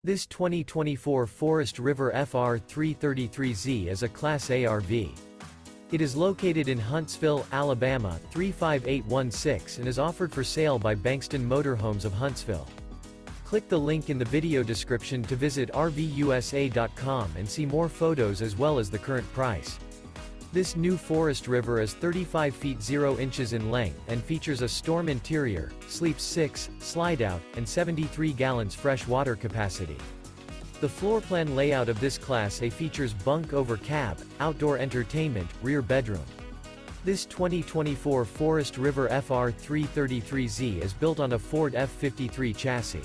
This 2024 Forest River FR3 33Z is a Class A RV. It is located in Huntsville, Alabama, 35816 and is offered for sale by Bankston Motorhomes of Huntsville. Click the link in the video description to visit RVUSA.com and see more photos as well as the current price. This new Forest River is 35 feet 0 inches in length and features a storm interior, sleeps 6, slide-out, and 73 gallons fresh water capacity. The floorplan layout of this Class A features bunk over cab, outdoor entertainment, rear bedroom. This 2024 Forest River FR3 33Z is built on a Ford F53 chassis.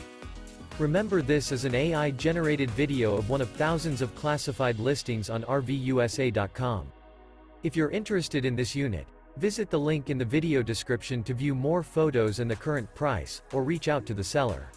Remember, this is an AI-generated video of one of thousands of classified listings on RVUSA.com. If you're interested in this unit, visit the link in the video description to view more photos and the current price, or reach out to the seller.